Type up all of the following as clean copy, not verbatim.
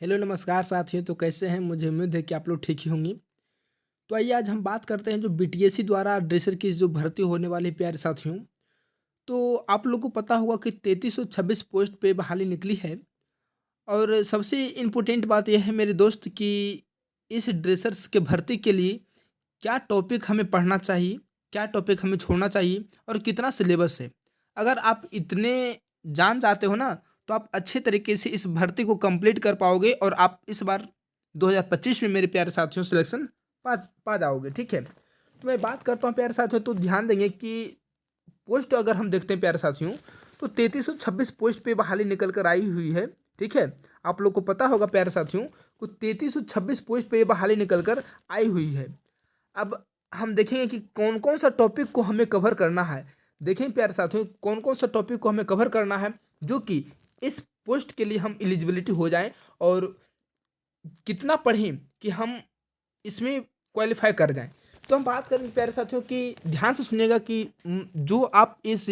Hello नमस्कार साथियों। तो कैसे हैं? मुझे उम्मीद है कि आप लोग ठीक ही होंगे। तो आइए आज हम बात करते हैं जो बीटीएससी द्वारा ड्रेसर की जो भर्ती होने वाली प्यारे साथियों। तो आप लोग को पता होगा कि 3326 पोस्ट पे बहाली निकली है। और सबसे इम्पोर्टेंट बात यह है मेरे दोस्त कि इस ड्रेसर्स के भर्ती के लिए क्या टॉपिक हमें पढ़ना चाहिए, क्या टॉपिक हमें छोड़ना चाहिए और कितना सिलेबस है। अगर आप इतने जान जाते हो ना, तो आप अच्छे तरीके से इस भर्ती को कंप्लीट कर पाओगे और आप इस बार 2025 में मेरे प्यारे साथियों सिलेक्शन पा पा जाओगे। ठीक है, तो मैं बात करता हूँ प्यारे साथियों। तो ध्यान देंगे कि पोस्ट अगर हम देखते हैं प्यारे साथियों, तो 3326 पोस्ट पे बहाली निकल कर आई हुई है। ठीक है, आप लोग को पता होगा प्यारे साथियों को 3326 पोस्ट पे बहाली निकल कर आई हुई है। अब हम देखेंगे कि कौन कौन सा टॉपिक को हमें कवर करना है। देखें प्यारे साथियों, कौन कौन सा टॉपिक को हमें कवर करना है जो कि इस पोस्ट के लिए हम एलिजिबिलिटी हो जाएं, और कितना पढ़ें कि हम इसमें क्वालिफाई कर जाएं। तो हम बात करेंगे प्यारे साथियों कि ध्यान से सुनिएगा कि जो आप इस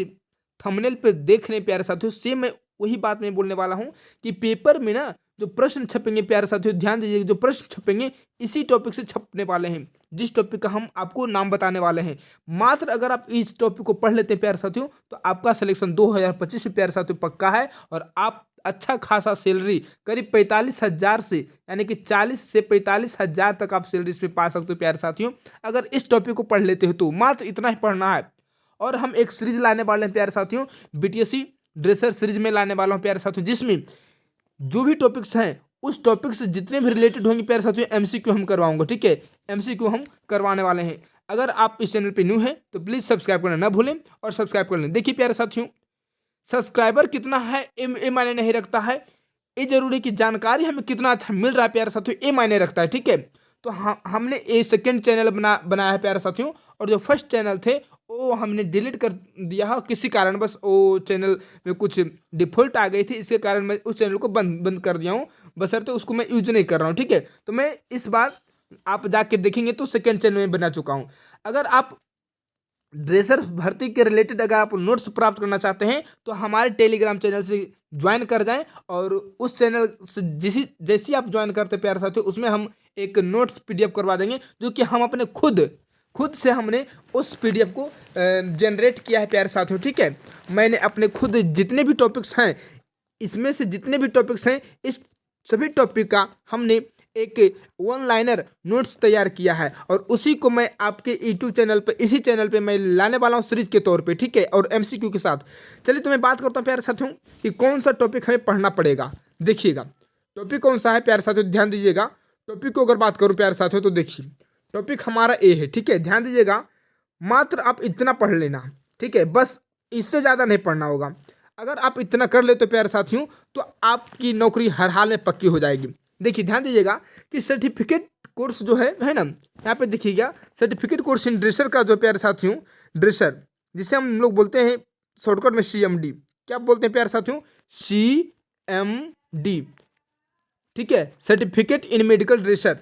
थंबनेल पे देख रहे हैं प्यारे साथियों, सेम मैं वही बात मैं बोलने वाला हूं कि पेपर में ना जो प्रश्न छपेंगे प्यारे साथियों, ध्यान दीजिए, जो प्रश्न छपेंगे इसी टॉपिक से छपने वाले हैं, जिस टॉपिक का हम आपको नाम बताने वाले हैं। मात्र अगर आप इस टॉपिक को पढ़ लेते हैं प्यारे साथियों, तो आपका सिलेक्शन 2025 में प्यारे साथियों पक्का है। और आप अच्छा खासा सैलरी करीब 45,000 से, यानी कि 40 से 45,000 तक आप सैलरी इस पे पा सकते हो प्यारे साथियों, अगर इस टॉपिक को पढ़ लेते हो तो। मात्र इतना ही पढ़ना है। और हम एक सीरीज लाने वाले हैं प्यारे साथियों, बीटीएससी ड्रेसर सीरीज में लाने वाला हूं प्यारे साथियों, जिसमें जो भी टॉपिक्स हैं उस टॉपिक से जितने भी रिलेटेड होंगे प्यारे साथियों, एमसीक्यू हम करवाऊंगा। ठीक है, एमसीक्यू हम करवाने वाले हैं। अगर आप इस चैनल पे न्यू हैं तो प्लीज़ सब्सक्राइब करना ना भूलें और सब्सक्राइब कर लें। देखिए प्यारे साथियों, सब्सक्राइबर कितना है ये मायने नहीं रखता है, ये जरूरी कि जानकारी हमें कितना अच्छा मिल रहा है प्यारे साथियों, ये मायने रखता है। ठीक है, तो हमने ये सेकंड चैनल बनाया है प्यारे साथियों, और जो फर्स्ट चैनल थे वो हमने डिलीट कर दिया है किसी कारण, बस वो चैनल में कुछ डिफॉल्ट आ गई थी, इसके कारण मैं उस चैनल को बंद बंद कर दिया हूँ। बशर्ते उसको मैं यूज नहीं कर रहा हूँ। ठीक है, तो मैं इस बार आप जाके देखेंगे तो सेकंड चैनल में बना चुका हूँ। अगर आप ड्रेसर भर्ती के रिलेटेड अगर आप नोट्स प्राप्त करना चाहते हैं तो हमारे टेलीग्राम चैनल से ज्वाइन कर जाएं, और उस चैनल से जैसी आप ज्वाइन करते प्यारे साथियों, उसमें हम एक नोट्स पीडीएफ करवा देंगे, जो कि हम अपने खुद खुद से हमने उस पीडीएफ को जनरेट किया है प्यारे साथियों। ठीक है, मैंने अपने खुद जितने भी टॉपिक्स हैं, इसमें से जितने भी टॉपिक्स हैं, इस सभी टॉपिक का हमने एक वन लाइनर नोट्स तैयार किया है, और उसी को मैं आपके यूट्यूब चैनल पे, इसी चैनल पे मैं लाने वाला हूँ सीरीज के तौर पे। ठीक है, और एमसीक्यू के साथ। चलिए तो मैं बात करता हूँ प्यारे साथियों कि कौन सा टॉपिक हमें पढ़ना पड़ेगा। देखिएगा टॉपिक कौन सा है प्यारे साथियों, ध्यान दीजिएगा। टॉपिक को अगर बात करूँ प्यारे साथियों, तो देखिए टॉपिक हमारा ए है। ठीक है, ध्यान दीजिएगा, मात्र आप इतना पढ़ लेना। ठीक है, बस इससे ज़्यादा नहीं पढ़ना होगा। अगर आप इतना कर ले तो प्यारे साथियों, तो आपकी नौकरी हर हाल में पक्की हो जाएगी। देखिए ध्यान दीजिएगा कि सर्टिफिकेट कोर्स जो है ना, यहाँ पे देखिएगा सर्टिफिकेट कोर्स इन ड्रेसर का जो प्यारे साथियों, ड्रेसर जिसे हम लोग बोलते हैं शॉर्टकट में CMD। क्या बोलते हैं प्यारे साथियों? CMD। ठीक है, सर्टिफिकेट इन मेडिकल ड्रेसर।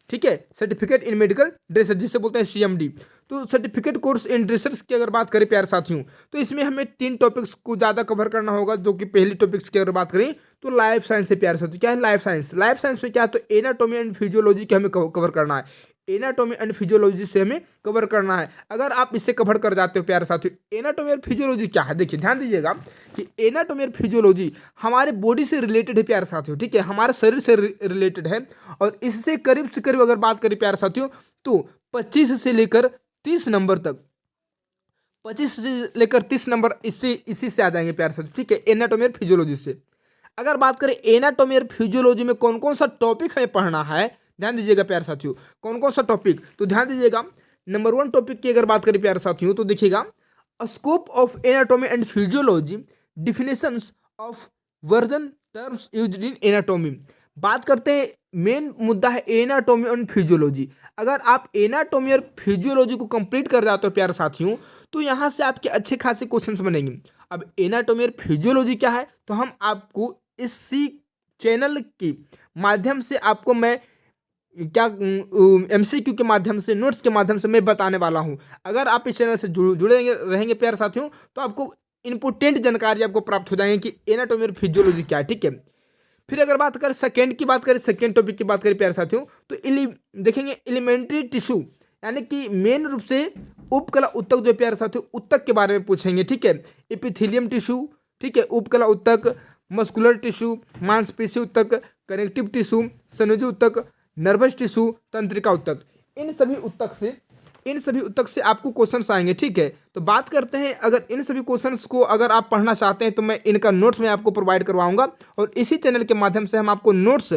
ठीक है, सर्टिफिकेट इन मेडिकल ड्रेसर जिसे बोलते हैं CMD। तो सर्टिफिकेट कोर्स इन ड्रेसर्स की अगर बात करें प्यारे साथियों, तो इसमें हमें 3 टॉपिक्स को ज़्यादा कवर करना होगा। जो कि पहली टॉपिक्स की अगर बात करें तो लाइफ साइंस से प्यारे साथियों। क्या है लाइफ साइंस? लाइफ साइंस में क्या है, तो एनाटॉमी एंड फिजियोलॉजी के हमें कवर करना है। एनाटॉमी एंड फिजियोलॉजी से हमें कवर करना है। अगर आप इसे कवर कर जाते हो प्यारे साथियों, एनाटॉमी और फिजियोलॉजी क्या है, देखिए ध्यान दीजिएगा कि एनाटॉमी और फिजियोलॉजी हमारे बॉडी से रिलेटेड है प्यारे साथियों। ठीक है, हमारे शरीर से रिलेटेड है, और इससे करीब से करीब अगर बात करें प्यारे साथियों, तो 25 से लेकर 30 नंबर तक, 25 से लेकर 30 नंबर इससे इसी से आ जाएंगे प्यारे साथियों। ठीक है, एनाटॉमी और फिजियोलॉजी से। अगर बात करें एनाटॉमी और फिजियोलॉजी में कौन कौन सा टॉपिक हमें पढ़ना है, ध्यान दीजिएगा प्यारे साथियों, कौन कौन सा टॉपिक, तो ध्यान दीजिएगा। नंबर 1 टॉपिक की अगर बात करें प्यारे साथियों, तो देखिएगा scope of anatomy and physiology, definitions of version terms used in anatomy. बात करते हैं, मेन मुद्दा है एनाटॉमी और फिजियोलॉजी। अगर आप एनाटॉमी और फिजियोलॉजी को कंप्लीट कर जाते हो प्यारे साथियों, तो यहाँ से आपके अच्छे खासे क्वेश्चंस बनेंगे। अब एनाटॉमी और फिजियोलॉजी क्या है, तो हम आपको इसी चैनल के माध्यम से आपको मैं क्या MCQ के माध्यम से, नोट्स के माध्यम से मैं बताने वाला हूँ। अगर आप इस चैनल से जुड़ेंगे रहेंगे प्यारे साथियों, तो आपको इंपोर्टेंट जानकारी आपको प्राप्त हो जाएगी कि एनाटॉमी और फिजियोलॉजी क्या है। ठीक है, फिर अगर बात करें सेकेंड की बात करें, सेकेंड टॉपिक की बात करें प्यारे साथियों, तो देखेंगे एलिमेंट्री टिश्यू, यानी कि मेन रूप से उपकला उत्तक जो प्यारे साथियों उत्तक के बारे में पूछेंगे, ठीक है। एपिथेलियम टिश्यू, ठीक है, उपकला उत्तक, मस्कुलर टिश्यू, मांसपेशी उत्तक, कनेक्टिव टिश्यू, संयोजी उत्तक, नर्वस टिश्यू, तंत्रिका उत्तक। इन सभी उत्तक से आपको क्वेश्चंस आएंगे, ठीक है। तो बात करते हैं, अगर इन सभी क्वेश्चंस को अगर आप पढ़ना चाहते हैं तो मैं इनका नोट्स मैं आपको प्रोवाइड करवाऊंगा, और इसी चैनल के माध्यम से हम आपको नोट्स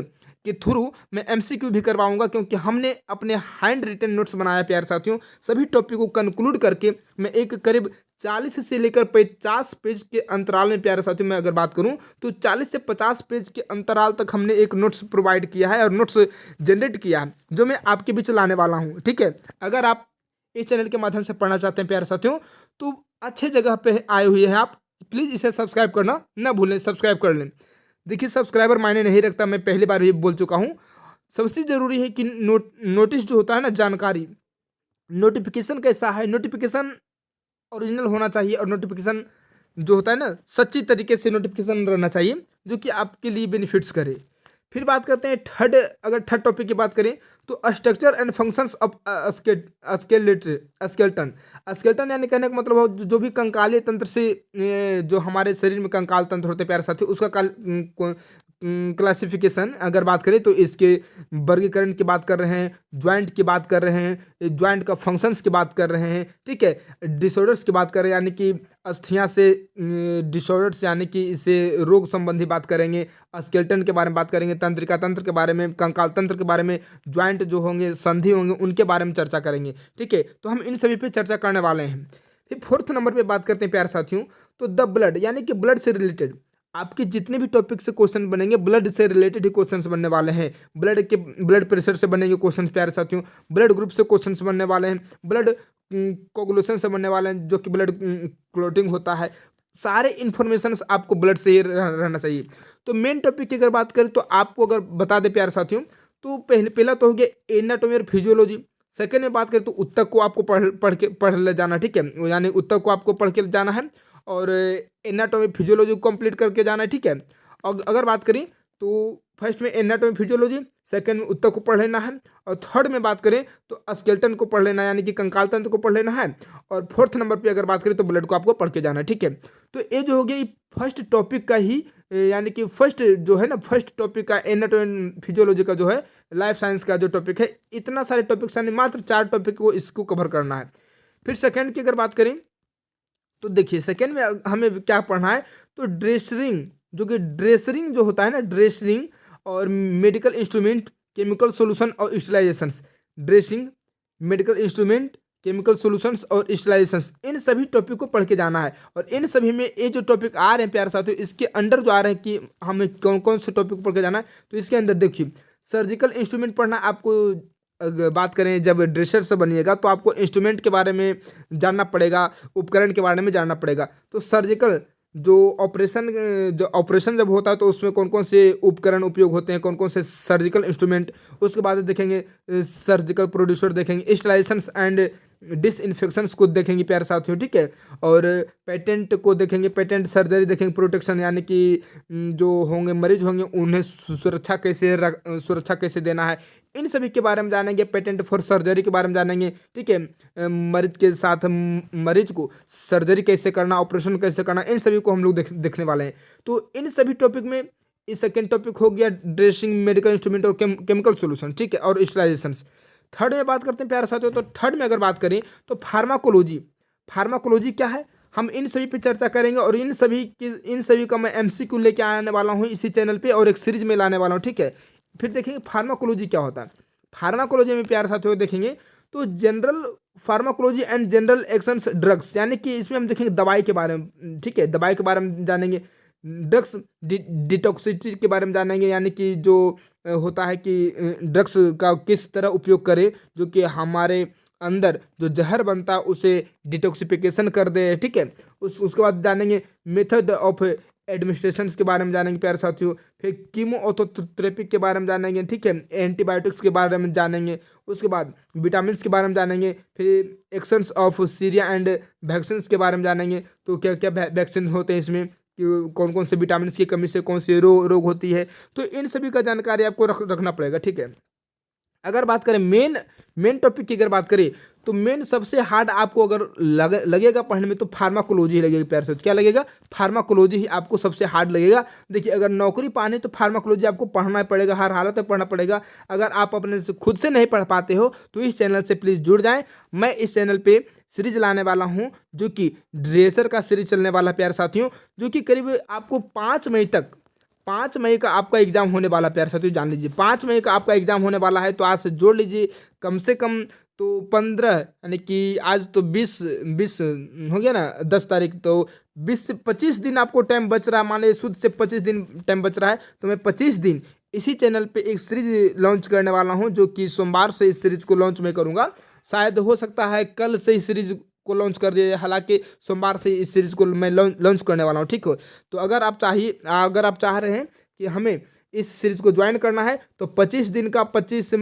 के थ्रू मैं एमसीक्यू भी करवाऊंगा, क्योंकि हमने अपने हैंड रिटन नोट्स बनाया प्यारे साथियों। सभी टॉपिक को कंक्लूड करके मैं एक करीब 40 से लेकर 50 पेज के अंतराल में प्यारे साथियों मैं अगर बात करूं तो 40 से 50 पेज के अंतराल तक हमने एक नोट्स प्रोवाइड किया है और नोट्स जनरेट किया है, जो मैं आपके बीच लाने वाला हूं, ठीक है। अगर आप इस चैनल के माध्यम से पढ़ना चाहते हैं प्यारे साथियों तो अच्छे जगह पे आए हुए हैं आप, प्लीज़ इसे सब्सक्राइब करना ना भूलें, सब्सक्राइब कर लें। देखिए सब्सक्राइबर मायने नहीं रखता, मैं पहली बार भी बोल चुका हूँ। सबसे ज़रूरी है कि नोटिस जो होता है ना, जानकारी, नोटिफिकेशन कैसा है, नोटिफिकेशन ओरिजिनल होना चाहिए, और नोटिफिकेशन जो होता है ना सच्ची तरीके से नोटिफिकेशन रहना चाहिए, जो कि आपके लिए बेनिफिट्स करे। फिर बात करते हैं थर्ड, अगर थर्ड टॉपिक की बात करें तो structure and functions of skeleton. Skeleton यानी कहने का मतलब हो जो भी कंकालीय तंत्र से जो हमारे शरीर में कंकाल तंत्र होते हैं प्यारे साथी, उसका क्लासिफिकेशन अगर बात करें तो इसके वर्गीकरण की बात कर रहे हैं, ज्वाइंट की बात कर रहे हैं, ज्वाइंट का फंक्शंस की बात कर रहे हैं, ठीक है। डिसऑर्डर्स की बात कर रहे हैं, यानी कि अस्थियां से डिसऑर्डर्स, यानी कि इसे रोग संबंधी बात करेंगे, स्केलेटन के बारे में बात करेंगे, तंत्रिका तंत्र के बारे में, कंकाल तंत्र के बारे में, ज्वाइंट जो होंगे, संधि होंगे, उनके बारे में चर्चा करेंगे, ठीक है। तो हम इन सभी पे चर्चा करने वाले हैं। फिर फोर्थ नंबर पे बात करते हैं प्यारे साथियों, तो द ब्लड, यानी कि ब्लड से रिलेटेड आपके जितने भी टॉपिक से क्वेश्चन बनेंगे ब्लड से रिलेटेड ही क्वेश्चंस बनने वाले हैं। ब्लड प्रेशर से बनेंगे क्वेश्चंस प्यारे साथियों, ब्लड ग्रुप से क्वेश्चंस बनने वाले हैं, ब्लड कोगुलेशन से बनने वाले हैं, जो कि ब्लड क्लोटिंग होता है। सारे इन्फॉर्मेशन आपको ब्लड से ही रहना चाहिए। तो मेन टॉपिक की अगर बात करें तो आपको अगर बता दें प्यारे साथियों, तो पहला तो हो गया एनाटॉमी और फिजियोलॉजी। सेकेंड में बात करें तो उत्तक को आपको पढ़ ले जाना, ठीक है, यानी उत्तक को आपको पढ़ के जाना है, और एनाटॉमी फिजियोलॉजी को कंप्लीट करके जाना है, ठीक है। और अगर बात करें तो फर्स्ट में एनाटॉमी फिजियोलॉजी, सेकंड में उत्तक को पढ़ लेना है, और थर्ड में बात करें तो स्केलेटन को पढ़ लेना है, यानी कि कंकाल तंत्र को पढ़ लेना है, और फोर्थ नंबर पे अगर बात करें तो ब्लड को आपको पढ़ के जाना है, ठीक है। तो ये जो हो गया फर्स्ट टॉपिक का ही, यानी कि फर्स्ट जो है ना, फर्स्ट टॉपिक का एनाटॉमी फिजियोलॉजी का जो है लाइफ साइंस का जो टॉपिक है, इतना सारे टॉपिक्स यानी मात्र 4 टॉपिक को इसको कवर करना है। फिर सेकेंड की अगर बात करें तो देखिए सेकेंड में हमें क्या पढ़ना है, तो ड्रेसरिंग, जो कि ड्रेसरिंग जो होता है ना, ड्रेसरिंग और मेडिकल इंस्ट्रूमेंट, केमिकल सॉल्यूशन और sterilisations. Dressing, medical instrument, chemical solutions और स्टरलाइजेशंस, इन सभी टॉपिक को पढ़ के जाना है। और इन सभी में ये जो टॉपिक आ रहे हैं प्यारे साथियों, इसके अंडर जो आ रहे हैं कि हमें कौन कौन से टॉपिक को पढ़ के जाना है, तो इसके अंदर देखिए सर्जिकल इंस्ट्रूमेंट पढ़ना आपको। अगर बात करें जब ड्रेसर से बनिएगा तो आपको इंस्ट्रूमेंट के बारे में जानना पड़ेगा, उपकरण के बारे में जानना पड़ेगा। तो सर्जिकल जो ऑपरेशन जब होता है तो उसमें कौन कौन से उपकरण उपयोग होते हैं, कौन कौन से सर्जिकल इंस्ट्रूमेंट, उसके बाद देखेंगे सर्जिकल प्रोड्यूसर देखेंगे, स्टरलाइजेशंस एंड डिसइंफेक्शंस को देखेंगे प्यारे साथियों, ठीक है। और पेटेंट को देखेंगे, पेटेंट सर्जरी देखेंगे, प्रोटेक्शन, यानी कि जो होंगे मरीज होंगे उन्हें सुरक्षा कैसे देना है, इन सभी के बारे में जानेंगे। पेटेंट फॉर सर्जरी के बारे में जानेंगे, ठीक है। मरीज के साथ मरीज को सर्जरी कैसे करना, ऑपरेशन कैसे करना, इन सभी को हम लोग देखने वाले हैं। तो इन सभी टॉपिक में इस सेकेंड टॉपिक हो गया ड्रेसिंग, मेडिकल इंस्ट्रूमेंट और केमिकल सोल्यूशन, ठीक है, और स्टरलाइजेशंस। थर्ड में बात करते हैं प्यारे साथियों, तो थर्ड में अगर बात करें तो फार्माकोलॉजी। फार्माकोलॉजी क्या है, हम इन सभी पे चर्चा करेंगे, और इन सभी का मैं एमसीक्यू लेके आने वाला हूँ इसी चैनल पे, और एक सीरीज में लाने वाला हूँ, ठीक है। फिर देखेंगे फार्माकोलॉजी क्या होता है। फार्माकोलॉजी में प्यारे साथियों देखेंगे तो general pharmacology and general actions drugs, यानी कि इसमें हम देखेंगे दवाई के बारे में, ठीक है, दवाई के बारे में जानेंगे। ड्रग्स डिटॉक्सिसिटी के बारे में जानेंगे, यानी कि जो होता है कि ड्रग्स का किस तरह उपयोग करें जो कि हमारे अंदर जो जहर बनता है उसे डिटॉक्सिफिकेशन कर दे, ठीक है। उसके बाद जानेंगे मेथड ऑफ एडमिनिस्ट्रेशन के बारे में जानेंगे प्यारे साथियों। फिर कीमोथेरेपी के बारे में जानेंगे, ठीक है, एंटीबायोटिक्स के बारे में जानेंगे। उसके बाद विटामिन के बारे में जानेंगे। फिर actions of Syria and vaccine के बारे में जानेंगे, तो क्या क्या वैक्सीन होते हैं इसमें, कि कौन कौन से विटामिन की कमी से कौन सी रोग होती है, तो इन सभी का जानकारी आपको रखना पड़ेगा, ठीक है। अगर बात करें मेन टॉपिक की अगर बात करें, तो मेन सबसे हार्ड आपको अगर लगेगा पढ़ने में, तो फार्माकोलॉजी ही लगेगी प्यार से। क्या लगेगा? फार्माकोलॉजी ही आपको सबसे हार्ड लगेगा। देखिए, अगर नौकरी पानी तो फार्माकोलॉजी आपको पढ़ना ही पड़ेगा, हर हालत में पढ़ना पड़ेगा। अगर आप अपने से खुद से नहीं पढ़ पाते हो तो इस चैनल से प्लीज़ जुड़ जाएँ। मैं इस चैनल पर सीरीज लाने वाला हूँ, जो कि ड्रेसर का सीरीज चलने वाला प्यार साथियों, जो कि करीब आपको 5 मई का आपका एग्जाम होने वाला प्यार साथियों, जान लीजिए 5 मई का आपका एग्जाम होने वाला है। तो आज से जोड़ लीजिए, कम से कम तो 15, यानी कि आज तो 20 हो गया ना, 10 तारीख, तो 20 से 25 दिन आपको टाइम बच रहा है। मान लीजिए शुद्ध से 25 दिन टाइम बच रहा है, तो मैं 25 दिन इसी चैनल पे एक सीरीज लॉन्च करने वाला हूँ, जो कि सोमवार से इस सीरीज को लॉन्च मैं करूँगा। शायद हो सकता है कल से इस सीरीज को लॉन्च कर दिया, हालांकि सोमवार से इस सीरीज को मैं लॉन्च करने वाला हूँ, ठीक हो। तो अगर आप चाह रहे हैं कि हमें इस सीरीज को ज्वाइन करना है, तो 25 दिन का 25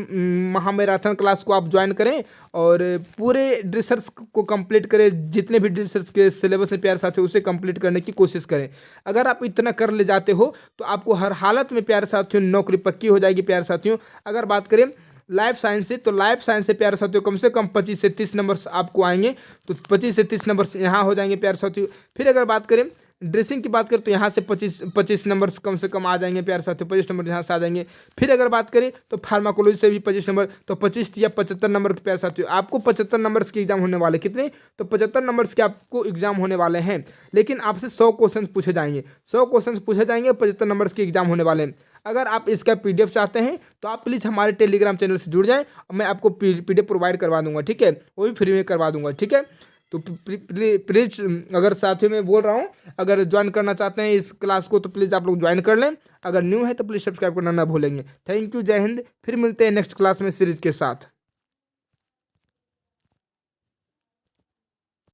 महामैराथन क्लास को आप ज्वाइन करें और पूरे ड्रेसर्स को कंप्लीट करें। जितने भी ड्रेसर्स के सिलेबस है प्यार साथियों, उसे कंप्लीट करने की कोशिश करें। अगर आप इतना कर ले जाते हो तो आपको हर हालत में प्यार साथियों नौकरी पक्की हो जाएगी प्यार साथियों। अगर बात करें लाइफ साइंस से, तो लाइफ साइंस से प्यार साथियों कम से कम 25 से 30 नंबर्स आपको आएंगे, तो 25 से 30 नंबर्स यहाँ हो जाएंगे प्यार साथियों। फिर अगर बात करें ड्रेसिंग की बात करें, तो यहाँ से 25 नंबर कम से कम आ जाएंगे प्यार साथियों, 25 नंबर यहाँ से आ जाएंगे। फिर अगर बात करें तो फार्माकोलॉजी से भी 25 नंबर, तो 25 या 75 नंबर के प्यार साथियों आपको 75 नंबर्स के एग्जाम होने वाले। कितने? तो 75 नंबर्स के आपको एग्जाम होने वाले हैं। लेकिन आपसे 100 क्वेश्चन पूछे जाएंगे, 100 क्वेश्चन पूछे जाएंगे, 75 नंबर्स के एग्जाम होने वाले हैं। अगर आप इसका पीडीएफ चाहते हैं तो आप प्लीज़ हमारे टेलीग्राम चैनल से जुड़ जाएं, और मैं आपको पीडीएफ प्रोवाइड करवा दूंगा, ठीक है, वो भी फ्री में करवा दूंगा, ठीक है। तो प्लीज, अगर साथियों में बोल रहा हूँ, अगर ज्वाइन करना चाहते हैं इस क्लास को, तो प्लीज़ आप लोग ज्वाइन कर लें। अगर न्यू है तो प्लीज़ सब्सक्राइब करना ना भूलेंगे। थैंक यू, जय हिंद। फिर मिलते हैं नेक्स्ट क्लास में सीरीज के साथ।